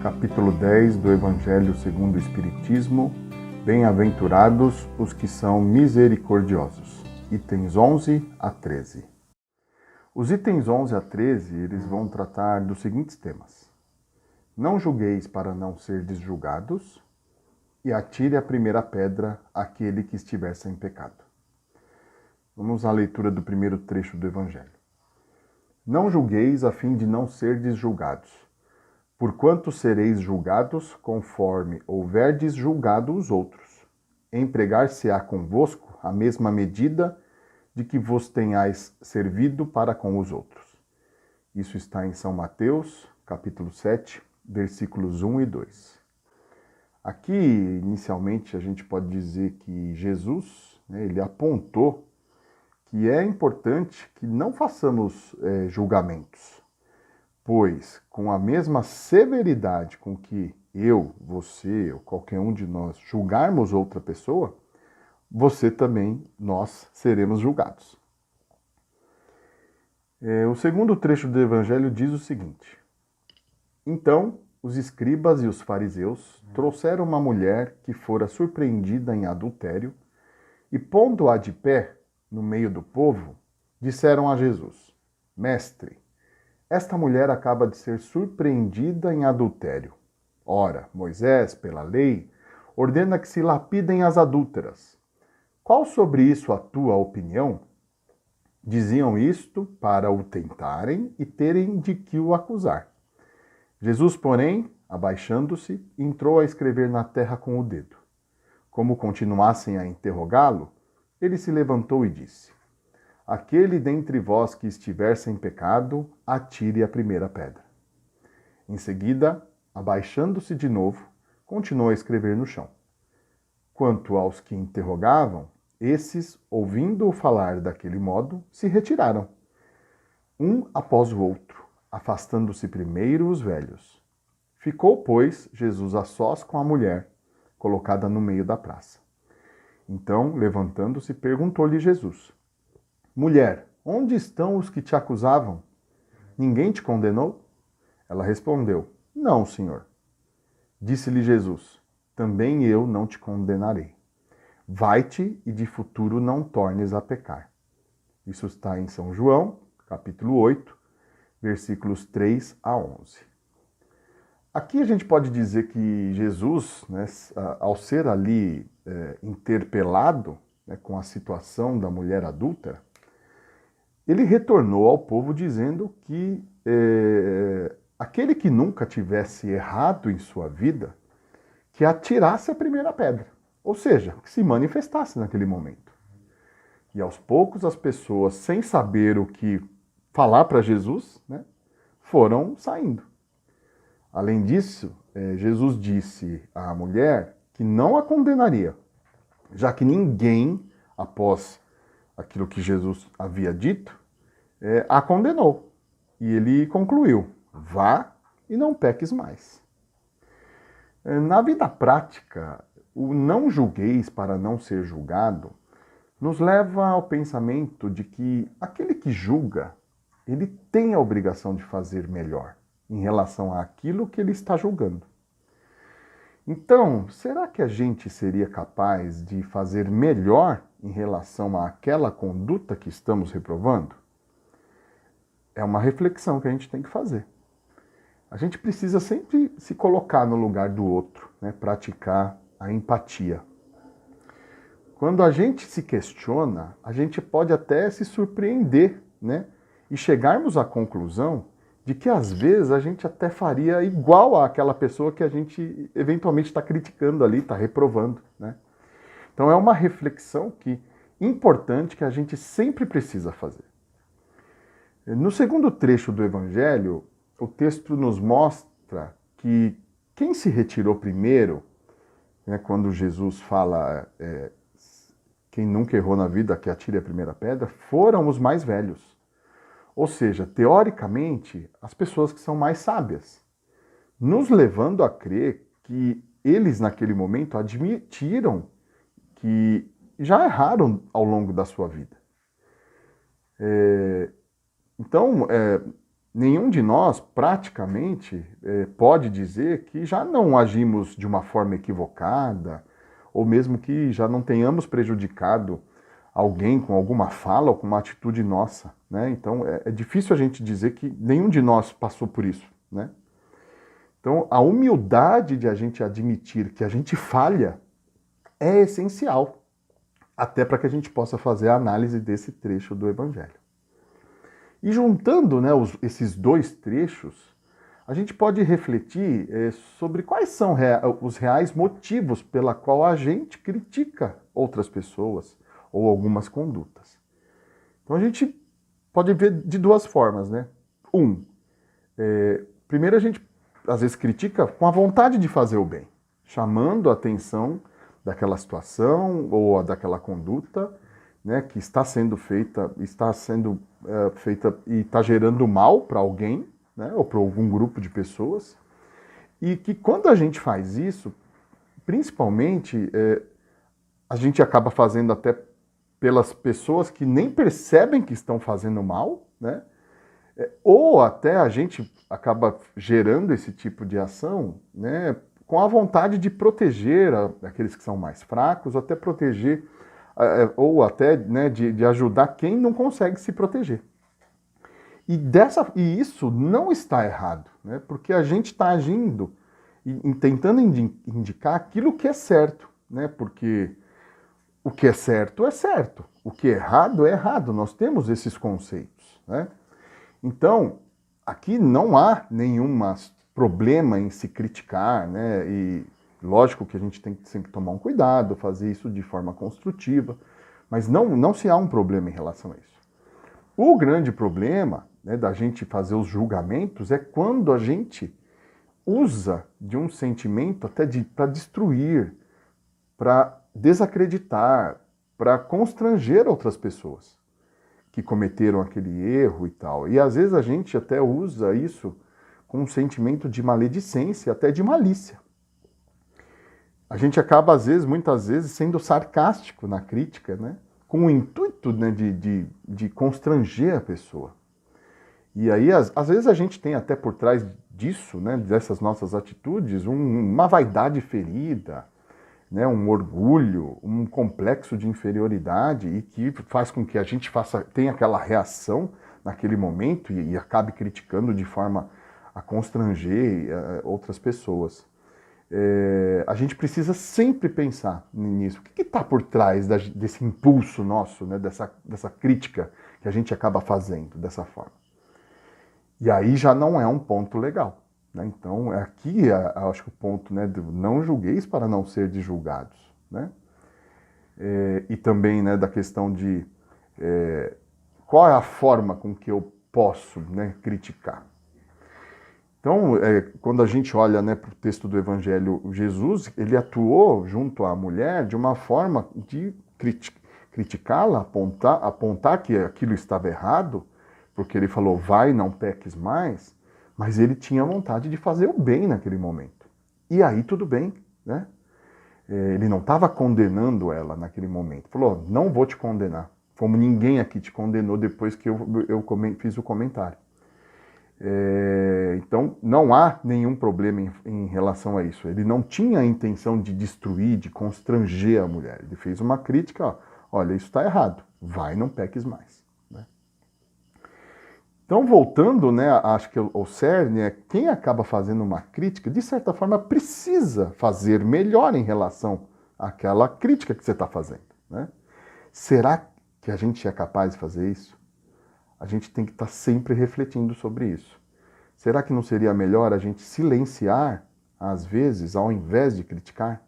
capítulo 10 do Evangelho segundo o Espiritismo. Bem-aventurados os que são misericordiosos. Itens 11 a 13. Os itens 11 a 13, eles vão tratar dos seguintes temas: não julgueis para não serdes julgados, e atire a primeira pedra aquele que estiver sem pecado. Vamos à leitura do primeiro trecho do Evangelho. Não julgueis a fim de não serdes julgados, porquanto sereis julgados conforme houverdes julgado os outros. Empregar-se-á convosco a mesma medida de que vos tenhais servido para com os outros. Isso está em São Mateus, capítulo 7, versículos 1 e 2. Aqui, inicialmente, a gente pode dizer que Jesus, ele apontou que é importante que não façamos julgamentos, pois com a mesma severidade com que eu, você ou qualquer um de nós julgarmos outra pessoa, você também, nós seremos julgados. O segundo trecho do Evangelho diz o seguinte: então os escribas e os fariseus trouxeram uma mulher que fora surpreendida em adultério e, pondo-a de pé no meio do povo, disseram a Jesus: Mestre, esta mulher acaba de ser surpreendida em adultério. Ora, Moisés, pela lei, ordena que se lapidem as adúlteras. Qual sobre isso a tua opinião? Diziam isto para o tentarem e terem de que o acusar. Jesus, porém, abaixando-se, entrou a escrever na terra com o dedo. Como continuassem a interrogá-lo, ele se levantou e disse: aquele dentre vós que estiver sem pecado, atire a primeira pedra. Em seguida, abaixando-se de novo, continuou a escrever no chão. Quanto aos que interrogavam, esses, ouvindo-o falar daquele modo, se retiraram, um após o outro, afastando-se primeiro os velhos. Ficou, pois, Jesus a sós com a mulher, colocada no meio da praça. Então, levantando-se, perguntou-lhe Jesus: mulher, onde estão os que te acusavam? Ninguém te condenou? Ela respondeu: não, Senhor. Disse-lhe Jesus: também eu não te condenarei. Vai-te e de futuro não tornes a pecar. Isso está em São João, capítulo 8, versículos 3 a 11. Aqui a gente pode dizer que Jesus, ao ser ali interpelado, com a situação da mulher adúltera, ele retornou ao povo dizendo que aquele que nunca tivesse errado em sua vida, que atirasse a primeira pedra, ou seja, que se manifestasse naquele momento. E aos poucos as pessoas, sem saber o que falar para Jesus, foram saindo. Além disso, Jesus disse à mulher que não a condenaria, já que ninguém, após aquilo que Jesus havia dito, a condenou. E ele concluiu: vá e não peques mais. Na vida prática, o não julgueis para não ser julgado nos leva ao pensamento de que aquele que julga, ele tem a obrigação de fazer melhor em relação àquilo que ele está julgando. Então, será que a gente seria capaz de fazer melhor em relação àquela conduta que estamos reprovando? É uma reflexão que a gente tem que fazer. A gente precisa sempre se colocar no lugar do outro, praticar a empatia. Quando a gente se questiona, a gente pode até se surpreender, e chegarmos à conclusão de que às vezes a gente até faria igual àquela pessoa que a gente eventualmente está criticando ali, está reprovando. Então é uma reflexão importante que a gente sempre precisa fazer. No segundo trecho do Evangelho, o texto nos mostra que quem se retirou primeiro, quando Jesus fala quem nunca errou na vida que atire a primeira pedra, foram os mais velhos. Ou seja, teoricamente, as pessoas que são mais sábias, nos levando a crer que eles, naquele momento, admitiram que já erraram ao longo da sua vida. Então, nenhum de nós, praticamente, pode dizer que já não agimos de uma forma equivocada, ou mesmo que já não tenhamos prejudicado alguém com alguma fala ou com uma atitude nossa, né? Então, é difícil a gente dizer que nenhum de nós passou por isso, né? Então, a humildade de a gente admitir que a gente falha é essencial, até para que a gente possa fazer a análise desse trecho do Evangelho. E juntando, né, esses dois trechos, a gente pode refletir sobre quais são os reais motivos pela qual a gente critica outras pessoas ou algumas condutas. Então a gente pode ver de duas formas, né? Primeiro a gente às vezes critica com a vontade de fazer o bem, chamando a atenção daquela situação ou daquela conduta, né, que está sendo feita e está gerando mal para alguém, né, ou para algum grupo de pessoas, e que quando a gente faz isso, principalmente, a gente acaba fazendo até pelas pessoas que nem percebem que estão fazendo mal, né, ou até a gente acaba gerando esse tipo de ação, né, com a vontade de proteger aqueles que são mais fracos, até proteger, ou até, né, de ajudar quem não consegue se proteger. E isso não está errado, né, porque a gente está agindo e tentando indicar aquilo que é certo, né, porque o que é certo, o que é errado, nós temos esses conceitos, né? Então, aqui não há nenhum problema em se criticar, né? E lógico que a gente tem que sempre tomar um cuidado, fazer isso de forma construtiva, mas não se há um problema em relação a isso. O grande problema, né, da gente fazer os julgamentos é quando a gente usa de um sentimento até para destruir, para desacreditar, para constranger outras pessoas que cometeram aquele erro e tal. E às vezes a gente até usa isso com um sentimento de maledicência, até de malícia. A gente acaba, muitas vezes, sendo sarcástico na crítica, né? Com o intuito, né, de constranger a pessoa. E aí, às vezes, a gente tem até por trás disso, né, dessas nossas atitudes, uma vaidade ferida, né, um orgulho, um complexo de inferioridade e que faz com que a gente tenha aquela reação naquele momento e acabe criticando de forma a constranger outras pessoas. A gente precisa sempre pensar nisso. O que está por trás desse impulso nosso, né, dessa crítica que a gente acaba fazendo dessa forma? E aí já não é um ponto legal. Então, aqui acho que o ponto, né, do não julgueis para não ser julgados, né? E também, né, da questão de qual é a forma com que eu posso, né, criticar. Então, quando a gente olha, né, para o texto do Evangelho, Jesus, ele atuou junto à mulher de uma forma de criticá-la, apontar que aquilo estava errado, porque ele falou, vai, não peques mais, mas ele tinha vontade de fazer o bem naquele momento. E aí tudo bem, né? Ele não estava condenando ela naquele momento. Falou, não vou te condenar, como ninguém aqui te condenou depois que eu fiz o comentário. Então, não há nenhum problema em relação a isso. Ele não tinha a intenção de destruir, de constranger a mulher. Ele fez uma crítica, ó, olha, isso está errado, vai, não peques mais. Então, voltando, né, acho que o cerne é quem acaba fazendo uma crítica, de certa forma, precisa fazer melhor em relação àquela crítica que você está fazendo, né? Será que a gente é capaz de fazer isso? A gente tem que estar sempre refletindo sobre isso. Será que não seria melhor a gente silenciar, às vezes, ao invés de criticar?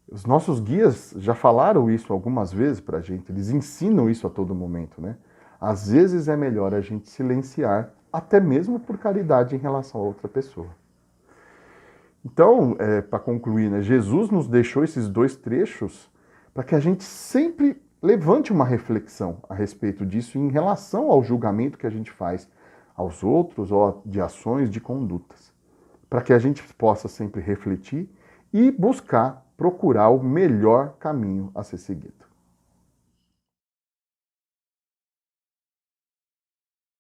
Os nossos guias já falaram isso algumas vezes para a gente, eles ensinam isso a todo momento, né? Às vezes é melhor a gente silenciar, até mesmo por caridade em relação a outra pessoa. Então, para concluir, né, Jesus nos deixou esses dois trechos para que a gente sempre levante uma reflexão a respeito disso em relação ao julgamento que a gente faz aos outros ou de ações, de condutas. Para que a gente possa sempre refletir e procurar o melhor caminho a ser seguido.